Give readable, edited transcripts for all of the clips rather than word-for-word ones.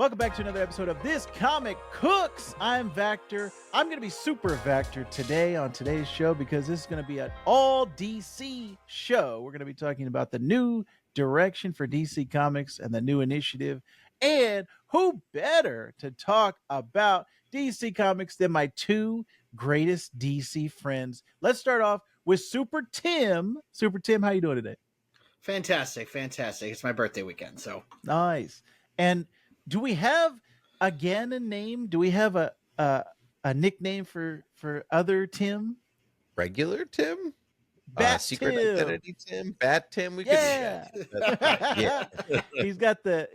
Welcome back to another episode of This Comic Cooks. I'm Vactor. I'm going to be super Vactor today on today's show because this is going to be an all DC show. We're going to be talking about the new direction for DC Comics and the new initiative. And who better to talk about DC Comics than my two greatest DC friends? Let's start off with Super Tim. Super Tim, how you doing today? Fantastic. It's my birthday weekend, so nice. And do we have again a name? Do we have a nickname for other Tim? Regular Tim? Bat Secret Tim. Identity Tim? Bat Tim? We Yeah. could do that. Yeah.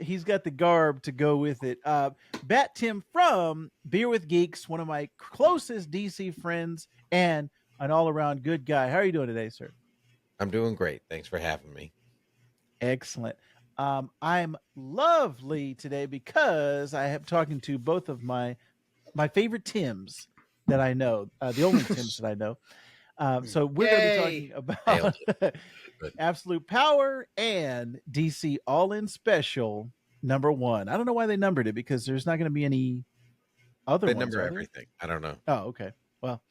he's got the garb to go with it. Bat Tim from Beer with Geeks, one of my closest DC friends and an all-around good guy. How are you doing today, sir? I'm doing great. Thanks for having me. Excellent. I'm lovely today because I am talking to both of my favorite Tims that I know, the only Tims that I know. So we're going to be talking about Absolute Power and DC All-In Special #1. I don't know why they numbered it because there's not going to be any other ones. Number everything. I don't know. Oh, okay. Well,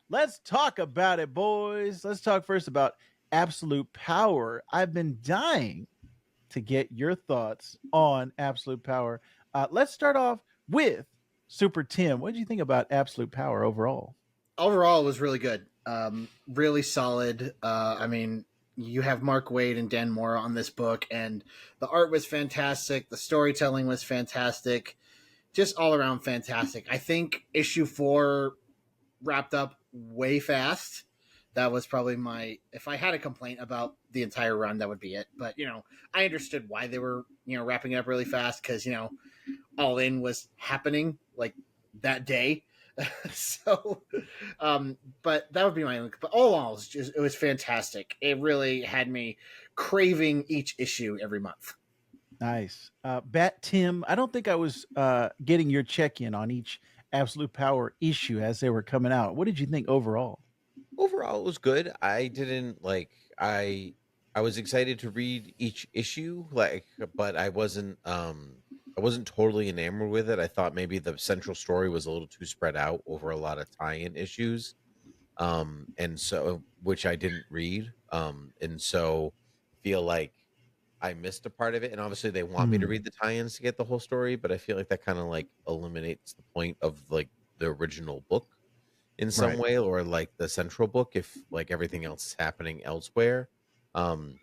let's talk about it, boys. Let's talk first about Absolute Power. I've been dying to get your thoughts on Absolute Power. Let's start off with Super Tim. What did you think about Absolute Power overall? Overall, it was really good. Really solid. I mean, you have Mark Waid and Dan Mora on this book, and the art was fantastic. The storytelling was fantastic. Just all around fantastic. I think issue 4 wrapped up way fast. That was probably if I had a complaint about the entire run, that would be it. But, I understood why they were, wrapping it up really fast because, All In was happening like that day. So, but that would be my, but all in all, it was fantastic. It really had me craving each issue every month. Nice. Bat Tim, I don't think I was getting your check-in on each Absolute Power issue as they were coming out. What did you think overall? Overall, it was good. I was excited to read each issue, but I wasn't totally enamored with it. I thought maybe the central story was a little too spread out over a lot of tie-in issues. And so, which I didn't read. And so feel like I missed a part of it. And obviously they want me to read the tie-ins to get the whole story, but I feel like that kind of like eliminates the point of like the original book in some way, or like the central book if like everything else is happening elsewhere. But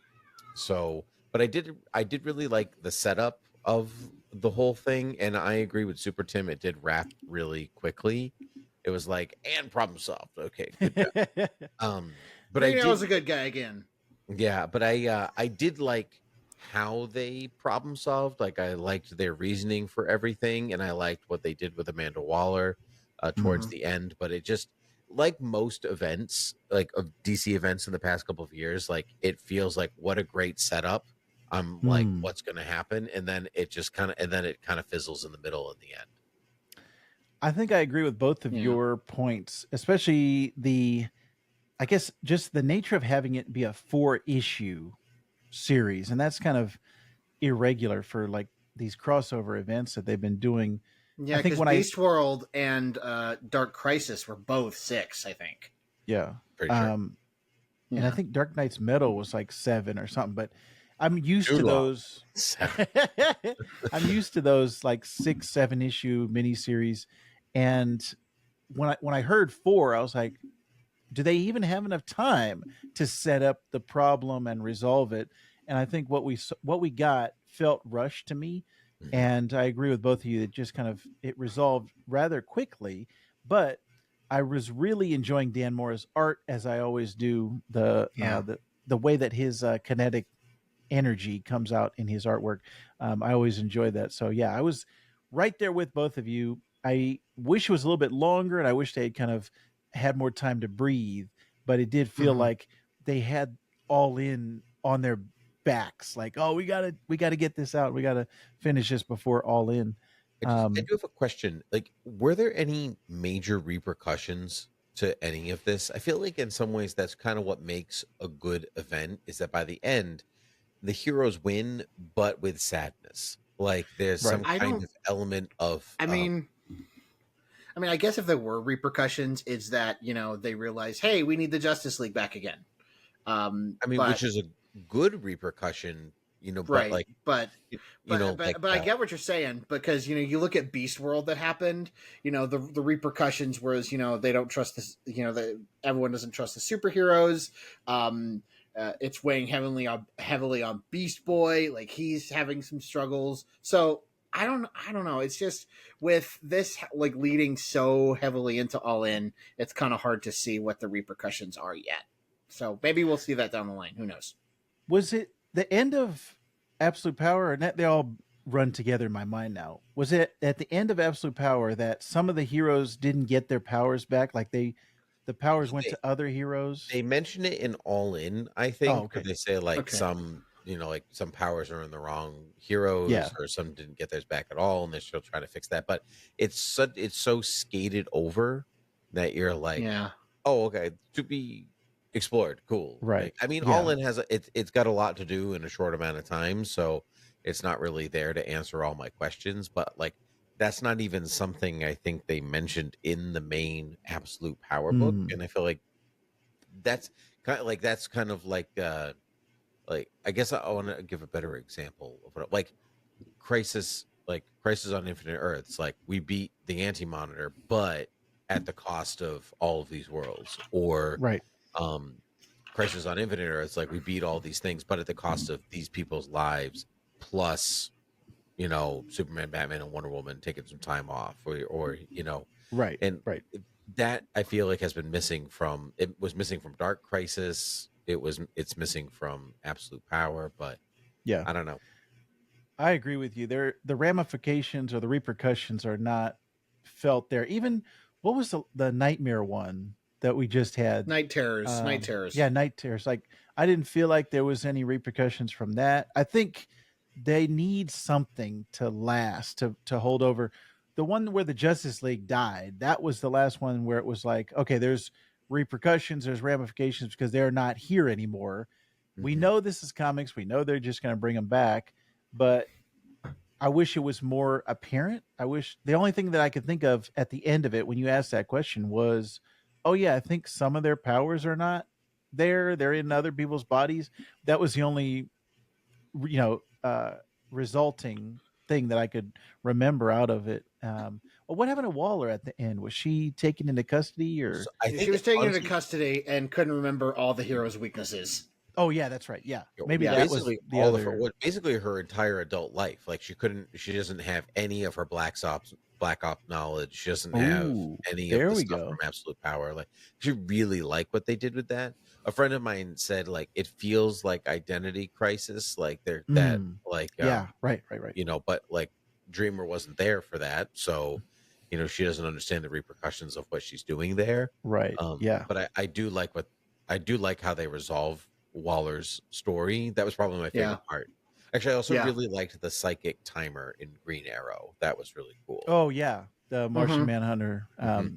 I did really like the setup of the whole thing, and I agree with Super Tim. It did wrap really quickly. It was like, and problem solved. Okay, good job. But I was a good guy again. Yeah, but I did like how they problem solved. Like I liked their reasoning for everything, and I liked what they did with Amanda Waller towards the end. But it just, like most events, like of DC events in the past couple of years, like it feels like what a great setup. I'm like, what's going to happen? And then it just kind of fizzles in the middle in the end. I think I agree with both of your points, especially I guess just the nature of having it be a 4-issue series. And that's kind of irregular for like these crossover events that they've been doing. Yeah, because Beast World and Dark Crisis were both 6, I think. Yeah. Pretty sure. And I think Dark Knight's Metal was like 7 or something, but I'm used to those. I'm used to those like 6-7 issue miniseries. And when I heard 4, I was like, do they even have enough time to set up the problem and resolve it? And I think what we got felt rushed to me. And I agree with both of you that just kind of it resolved rather quickly, but I was really enjoying Dan Mora's art, as I always do. The way that his kinetic energy comes out in his artwork, I always enjoy that. So yeah, I was right there with both of you. I wish it was a little bit longer, and I wish they had kind of had more time to breathe. But it did feel like they had All In on their backs, like, oh, we gotta get this out, we gotta finish this before All In. I do have a question. Like, were there any major repercussions to any of this? I feel like in some ways that's kind of what makes a good event, is that by the end the heroes win, but with sadness. Like there's some Right. I kind don't. of element of I mean, I guess if there were repercussions, it's that they realize, hey, we need the Justice League back again. I mean, which But is a good repercussion, but right, like but like I get what you're saying, because you look at Beast World that happened. The repercussions was they don't trust this. Everyone doesn't trust the superheroes. It's weighing heavily on Beast Boy. Like he's having some struggles. So I don't know. It's just with this like leading so heavily into All In, it's kind of hard to see what the repercussions are yet. So maybe we'll see that down the line. Who knows? Was it the end of Absolute Power, or not? They all run together in my mind now. Was it at the end of Absolute Power that some of the heroes didn't get their powers back? Like the powers went they to other heroes? they mention it in All In, I Oh, think, where okay. they say like Okay. some like some powers are in the wrong heroes, Yeah. or some didn't get theirs back at all, and they're still trying to fix that. But it's so skated over that you're like, Yeah. oh, okay, to be explored. Cool. Right. Like, I mean, All Yeah. In has it's got a lot to do in a short amount of time, so it's not really there to answer all my questions. But like, that's not even something I think they mentioned in the main Absolute Power book, Mm, and I feel that's that's kind of like I guess I want to give a better example of what like Crisis on Infinite Earths. Like we beat the Anti Monitor, but at the cost of all of these worlds, or right. um Crisis on Infinite Earths, like we beat all these things, but at the cost of these people's lives, plus Superman, Batman, and Wonder Woman taking some time off, or Right. and Right. that I feel like has been missing from it was missing from Dark Crisis. It's missing from Absolute Power, but Yeah. I don't know. I agree with you. The ramifications or the repercussions are not felt there. Even what was the nightmare one that we just had? Night terrors. Night terrors. Yeah, night terrors. Like I didn't feel like there was any repercussions from that. I think they need something to last to hold over. The one where the Justice League died, that was the last one where it was like, okay, there's repercussions, there's ramifications because they're not here anymore. We Mhm. know this is comics. We know they're just going to bring them back, but I wish it was more apparent. I wish the only thing that I could think of at the end of it when you asked that question was, oh yeah, I think some of their powers are not there. They're in other people's bodies. That was the only you know resulting thing that I could remember out of it. Well, what happened to Waller at the end? Was she taken into custody So or? I She think was taken into honestly, custody and couldn't remember all the hero's weaknesses. Oh yeah, that's right. Yeah, maybe Yeah. that was basically the all of her other. basically her entire adult life. Like she doesn't have any of her black ops knowledge. She doesn't have Oh, any of there the we stuff from go. Absolute Power. Like she really like what they did with that. A friend of mine said like it feels like Identity Crisis, like they're that Mm, like yeah, right, right, right, but like Dreamer wasn't there for that, so she doesn't understand the repercussions of what she's doing there. right. Yeah, But I do like how they resolve Waller's story. That was probably my Yeah. favorite part. Actually, I also Yeah. really liked the psychic timer in Green Arrow. That was really cool. oh yeah, the Martian Mm-hmm. Manhunter Hmm.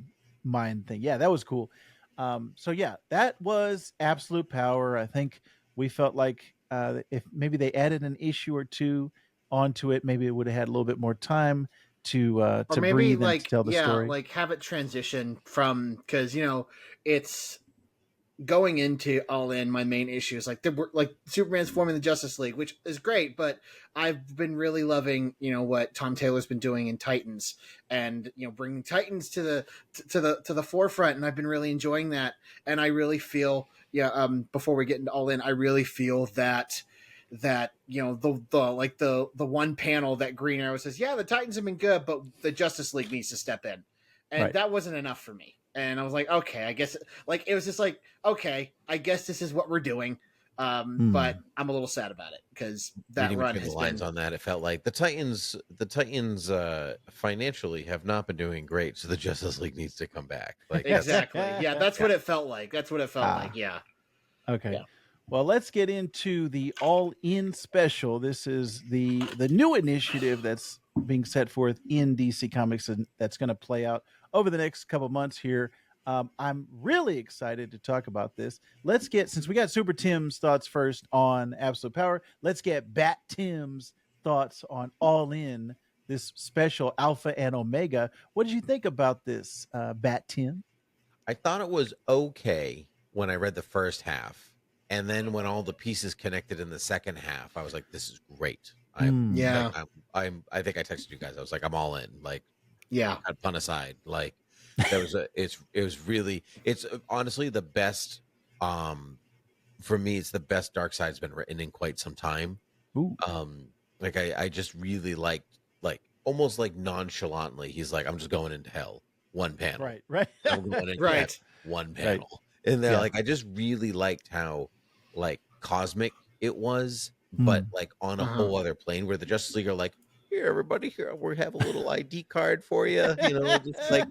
mind thing. Yeah, that was cool. So yeah, that was Absolute Power. I think we felt like if maybe they added an issue or two onto it, maybe it would have had a little bit more time Or to maybe breathe and to like, tell the yeah, story. like have it transition from, because it's going into All In. My main issue is like like Superman's forming the Justice League, which is great, but I've been really loving what Tom Taylor's been doing in Titans, and bringing Titans to the forefront, and I've been really enjoying that. And I really feel, yeah, before we get into All In, I really feel that the one panel that Green Arrow says, yeah, the Titans have been good, but the Justice League needs to step in, and Right. that wasn't enough for me. And I was like, okay, I guess, like, it was just like, okay, I guess this is what we're doing. But Hmm. I'm a little sad about it because that Reading run between the has lines been on that, it felt like the Titans financially have not been doing great, so the Justice League needs to come back. Like that's exactly, yeah, that's yeah. what it felt like. That's what it felt like. Ah, Yeah, okay. yeah. Well, let's get into the All In special. This is the new initiative that's being set forth in DC Comics, and that's going to play out over the next couple months here. I'm really excited to talk about this. Let's get, since we got Super Tim's thoughts first on Absolute Power, let's get Bat Tim's thoughts on All In, this special Alpha and Omega. What did you think about this, Bat Tim? I thought it was okay when I read the first half, and then when all the pieces connected in the second half, I was like, "This is great." Yeah. I think I texted you guys. I was like, "I'm all in." Like, Yeah. pun aside, like that was it was really it's honestly the best. Um, for me, it's the best Dark Side's been written in quite some time. Ooh, Like I just really liked like almost like nonchalantly. He's like, "I'm just going into hell, one panel. right, right, I'm going into heaven, Right. one right. panel." And then Yeah. like I just really liked how like cosmic it was, but Mm. like on a Uh-huh. whole other plane where the Justice League are like, "Here, everybody, here we have a little ID card for you," just like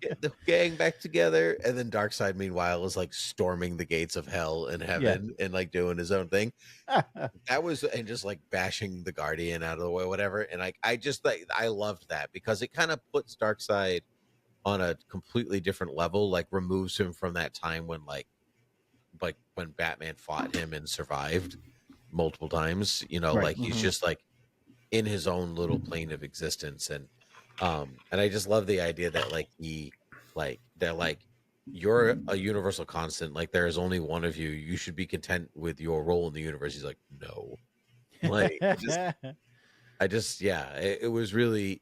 get the gang back together. And then Darkseid, meanwhile, is like storming the gates of hell and Yeah. heaven and like doing his own thing. That was and just like bashing the Guardian out of the way, whatever. And like I just like I loved that because it kind of puts Darkseid on a completely different level, like removes him from that time when like when Batman fought him and survived multiple times, Right. like he's Mhm. just like in his own little plane of existence. And I just love the idea that like they're like you're a universal constant, like there is only one of you, you should be content with your role in the universe. He's like, no. Like I just yeah, it was really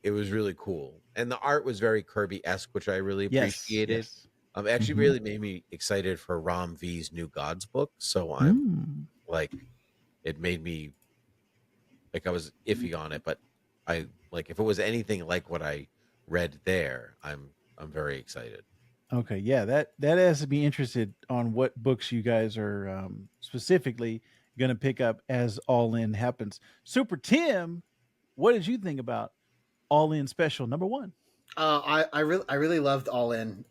cool. And the art was very Kirby-esque, which I really Yes, appreciated. yes. It actually Mhm. really made me excited for Ram V's New Gods book. So I'm Mm. like it made me like I was iffy on it, but I like if it was anything like what I read there, I'm very excited. Okay, yeah, that has to be interested on what books you guys are specifically going to pick up as All In happens. Super Tim, what did you think about All In Special #1? I really loved All In.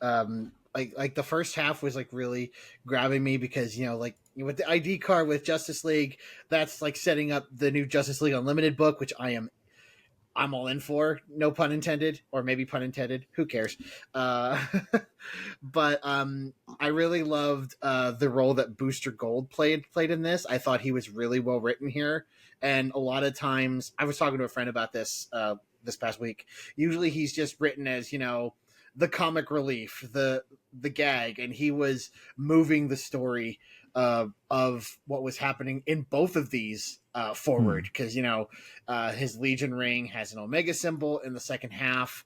Like the first half was like really grabbing me because like with the ID card with Justice League, that's like setting up the new Justice League Unlimited book, which I'm all in for. No pun intended, or maybe pun intended. Who cares? Uh, but I really loved the role that Booster Gold played in this. I thought he was really well written here, and a lot of times I was talking to a friend about this this past week. Usually he's just written as the comic relief, the gag, and he was moving the story of what was happening in both of these forward Hmm. because his Legion ring has an Omega symbol in the second half.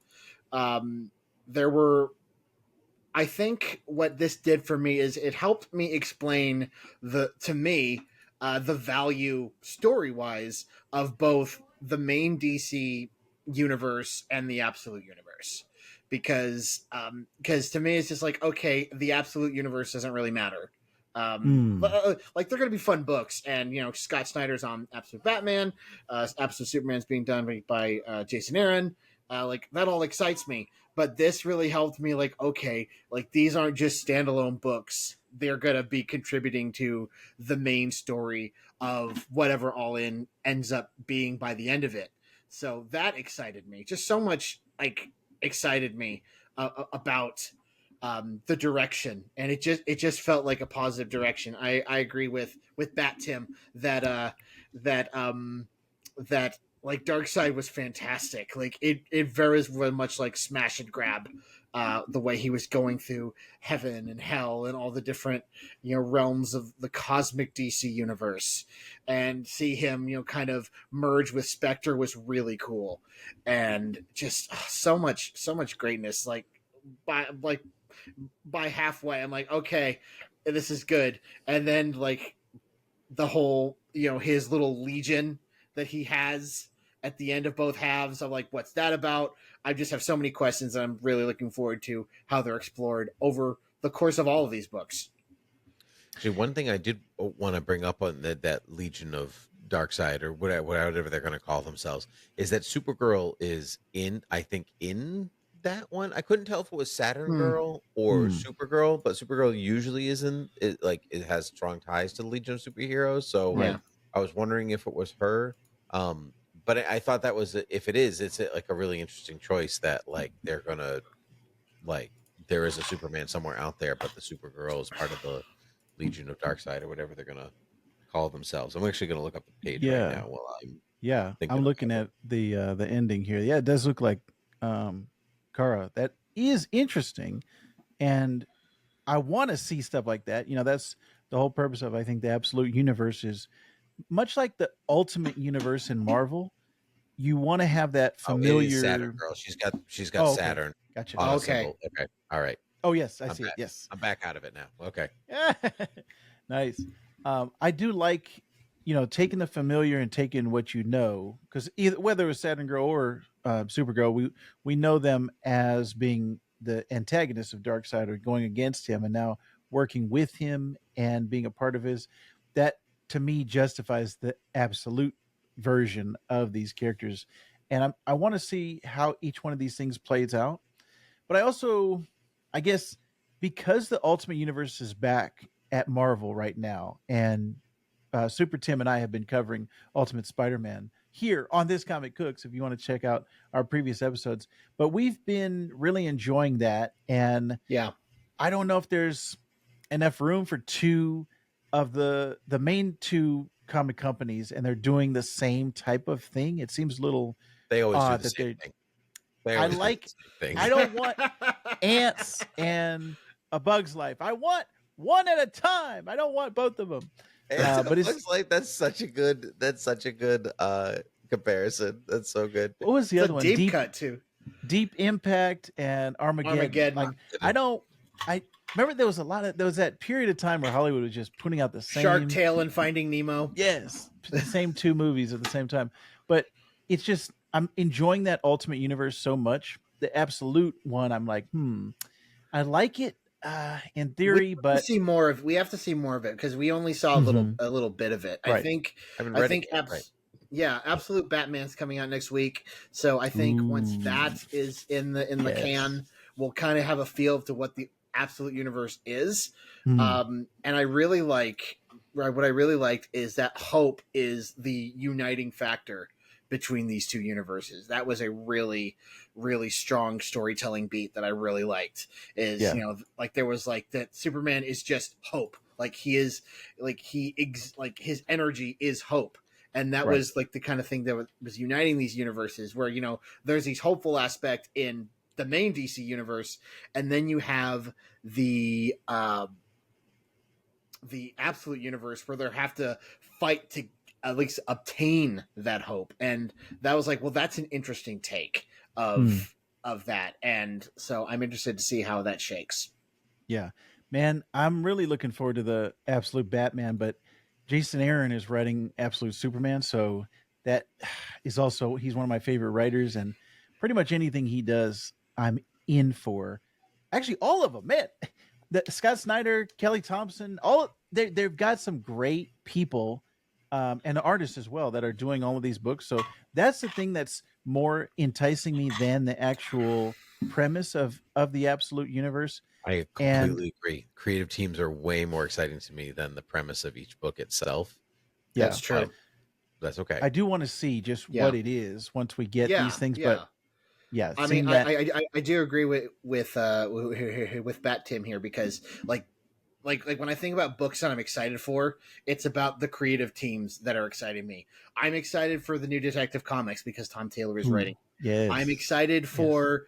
There were I think what this did for me is it helped me explain the value story wise of both the main DC universe and the Absolute Universe. Because to me it's just like, okay, the Absolute Universe doesn't really matter. Hmm. Like they're going to be fun books, and Scott Snyder's on Absolute Batman, Absolute Superman's being done by Jason Aaron. Like that all excites me, but this really helped me. Like, okay, like these aren't just standalone books; they're gonna be contributing to the main story of whatever All In ends up being by the end of it. So that excited me, just so much. Like excited me about the direction, and it just felt like a positive direction. I agree with Bat Tim that like Dark Side was fantastic. Like it very much like smash and grab. The way he was going through heaven and hell and all the different realms of the cosmic DC universe, and see him kind of merge with Spectre was really cool, and just so much greatness. By halfway, I'm like, okay, this is good, and then like the whole his little legion that he has at the end of both halves. I'm like, what's that about? I just have so many questions, and I'm really looking forward to how they're explored over the course of all of these books. Actually, one thing I did want to bring up on that Legion of Darkseid or whatever they're going to call themselves is that Supergirl is in, I think, in that one. I couldn't tell if it was Saturn Hmm. Girl or Hmm. Supergirl, but Supergirl usually is in it, like it has strong ties to the Legion of Superheroes. So Right. Yeah. I was wondering if it was her. But I thought that was if it is, it's like a really interesting choice that like they're gonna like there is a Superman somewhere out there, but the Supergirl is part of the Legion of Darkseid or whatever they're gonna call themselves. I'm actually gonna look up the page right Yeah. now while I'm. Yeah, I'm Thinking looking about at the ending here. Yeah, it does look like um Kara. That is interesting, and I want to see stuff like that. That's the whole purpose of, I think, the absolute universe is much like the ultimate universe in Marvel. You want to have that it is Saturn familiar. Girl. She's got Oh, okay, Saturn gotcha. on a Okay. symbol. Okay. All right. Oh, yes, I I'm see it. back. Yes. I'm back out of it now. Okay. Nice. I do like, taking the familiar and taking what because either whether it's Saturn Girl or Supergirl, we know them as being the antagonists of Darkseid or going against him, and now working with him and being a part of his. That to me justifies the absolute version of these characters, and I want to see how each one of these things plays out. But I also, I guess, because the Ultimate Universe is back at Marvel right now, and Super Tim and I have been covering Ultimate Spider-Man here on This Comic Cooks. If you want to check out our previous episodes, but we've been really enjoying that, and Yeah. I don't know if there's enough room for two of the main two comic companies, and they're doing the same type of thing. It seems a little They always do odd the that same they. thing. They I always do the like. same I thing. don't want ants and A Bug's Life. I want one at a time. I don't want both of them. It's But it it's looks like that's such a good comparison. That's so good. what was the It's a other one? deep Deep cut too. Deep Impact and Armageddon. Armageddon. Like I don't. I remember there was that period of time where Hollywood was just putting out the Shark same. Tale and Finding Nemo. Yes, the same two movies at the same time. But it's just I'm enjoying that Ultimate Universe so much. The absolute one, I'm like, I like it in theory, but We have to see more of it because we only saw Mhm. a little bit of it. Right. I haven't I read it think yet. Right. yeah, Absolute Batman's coming out next week. So I think once Ooh, that is in the yes. can, we'll kind of have a feel to what the Absolute Universe is. Mm, And I really what I really liked is that Hope is the uniting factor between these two universes. That was a really, really strong storytelling beat that I really liked. Is, yeah. like there was like that Superman is just hope. Like he is, like his energy is hope. And that Right. was like the kind of thing that was uniting these universes where, there's these hopeful aspect in the main DC universe. And then you have the absolute universe where they have to fight to at least obtain that hope. And that was like, well, that's an interesting take Mm, of that. And so I'm interested to see how that shakes. yeah. Man, I'm really looking forward to the Absolute Batman, but Jason Aaron is writing Absolute Superman, so that is also he's one of my favorite writers, and pretty much anything he does, I'm in for. Actually, all of them, man. The Scott Snyder, Kelly Thompson, all they've got some great people, and artists as well that are doing all of these books. So that's the thing that's more enticing me than the actual premise of the Absolute Universe. I And completely agree. Creative teams are way more exciting to me than the premise of each book itself. yeah, That's But true. that's okay. I do want to see just Yeah. what it is once we get these Yeah. things. But Yeah. yeah, I mean, seeing that, I do agree with Bat Tim here because like when I think about books that I'm excited for, it's about the creative teams that are exciting me. I'm excited for the new Detective Comics because Tom Taylor is ooh, writing. I'm yes, excited yes, for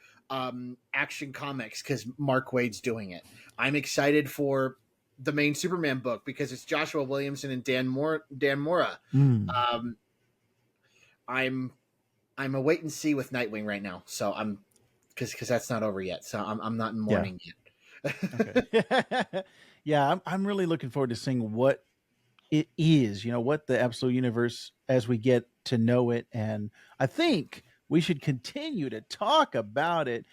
Action Comics because Mark Wade's doing it. I'm excited for the main Superman book because it's Joshua Williamson and Dan Mora. mm, Um, I'm I'm a wait and see with Nightwing right now, so I'm because that's not over yet. So I'm not in yeah, mourning okay, yet. yeah. I'm really looking forward to seeing what it is, what the absolute universe as we get to know it. And I think we should continue to talk about it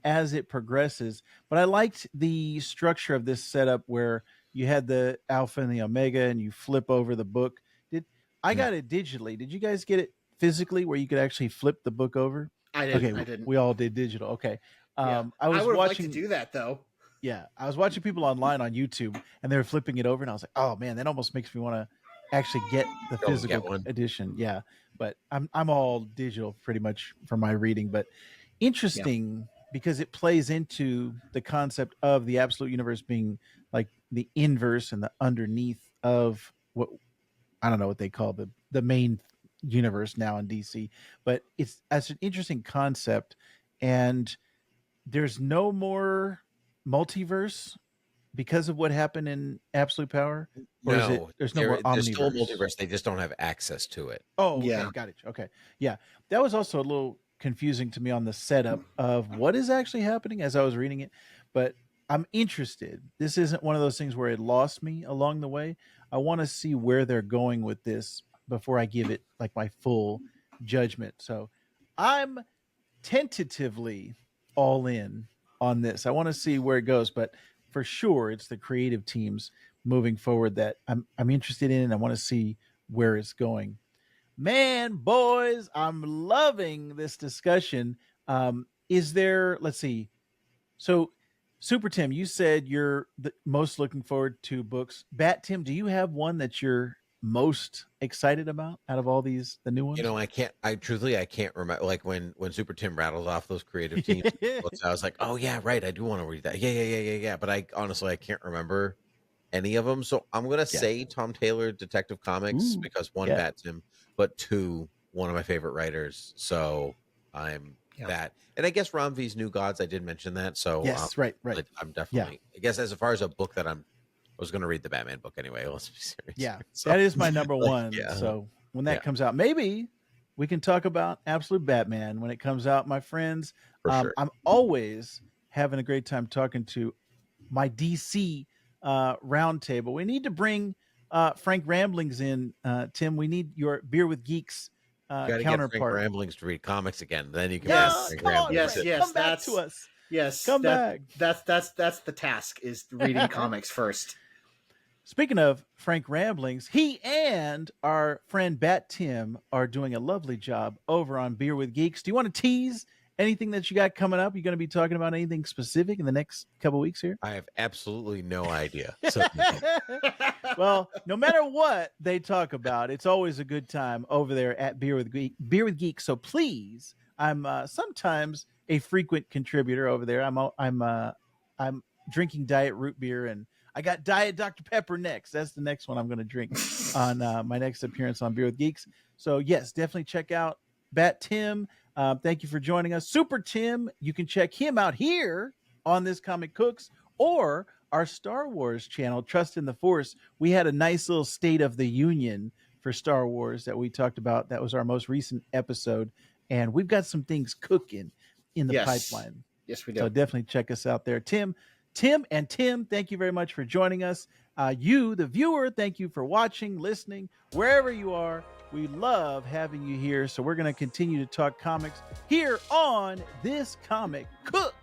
as it progresses. But I liked the structure of this setup where you had the alpha and the omega and you flip over the book. Did I Mm. got it digitally? Did you guys get it physically where you could actually flip the book over? I didn't. Okay, I didn't. we all did digital. Okay. Yeah, I I was would have liked to watching do that though. Yeah, I was watching people online on YouTube, and they were flipping it over, and I was like, "Oh man, that almost makes me want to actually get the Go and physical get one. edition." Yeah, but I'm all digital pretty much for my reading. But Yeah. interesting because it plays into the concept of the absolute universe being like the inverse and the underneath of what I don't know what they call the main. universe now in DC. But it's an interesting concept, and there's no more multiverse because of what happened in Absolute Power, or is it No, there's no more there's still a omniverse? multiverse. They just don't have access to it. Oh, okay, Yeah. got it. Okay, yeah, that was also a little confusing to me on the setup of what is actually happening as I was reading it, but I'm interested. This isn't one of those things where it lost me along the way. I want to see where they're going with this before I give it like my full judgment. So I'm tentatively all in on this. I want to see where it goes, but for sure it's the creative teams moving forward that I'm interested in, and I want to see where it's going. Man, boys, I'm loving this discussion. Is there, let's see. So, Super Tim, you said you're the most looking forward to books. Bat Tim, do you have one that you're most excited about out of all these, the new You ones? know, I truthfully, I can't remember. Like when Super Tim rattled off those creative teams books, I was like, oh yeah, right, I do want to read that. Yeah. But I honestly, I can't remember any of them. So I'm gonna Yeah. say Tom Taylor, Detective Comics, Ooh, because one, yeah. Bat Tim, but two, one of my favorite writers. So I'm Yeah. that, and I guess Ron V's New Gods. I did mention that. So Yes, right. I'm Yeah. definitely. I guess as far as a book that I was going to read the Batman book anyway. Let's be serious. Yeah, So, that is my number like, one. yeah, So when that yeah, comes out, maybe we can talk about Absolute Batman when it comes out, my friends. for sure. I'm always having a great time talking to my DC roundtable. We need to bring Frank Ramblings in, Tim. We need your Beer with Geeks You got to get Frank counterpart. Ramblings to read comics again. Then you can bring Yeah, Yes. Frank come on, Ramblings Yes. Frank, in. Yes. come back to us. Yes. Come back. That's the task, is reading comics first. Speaking of Frank Ramblings, he and our friend Bat Tim are doing a lovely job over on Beer with Geeks. Do you want to tease anything that you got coming up? You going to be talking about anything specific in the next couple weeks here? I have absolutely no idea. So Well, no matter what they talk about, it's always a good time over there at Beer with Geeks. So please, I'm sometimes a frequent contributor over there. I'm drinking diet root beer, and I got Diet Dr Pepper next. That's the next one I'm going to drink on my next appearance on Beer with Geeks. So yes, definitely check out Bat Tim. Thank you for joining us, Super Tim. You can check him out here on This Comic Cooks, or our Star Wars channel, Trust in the Force. We had a nice little State of the Union for Star Wars that we talked about. That was our most recent episode, and we've got some things cooking in the pipeline. Yes, we do. So definitely check us out there. Tim, thank you very much for joining us. You, the viewer, thank you for watching, listening, wherever you are. We love having you here. So we're going to continue to talk comics here on This Comic Cook.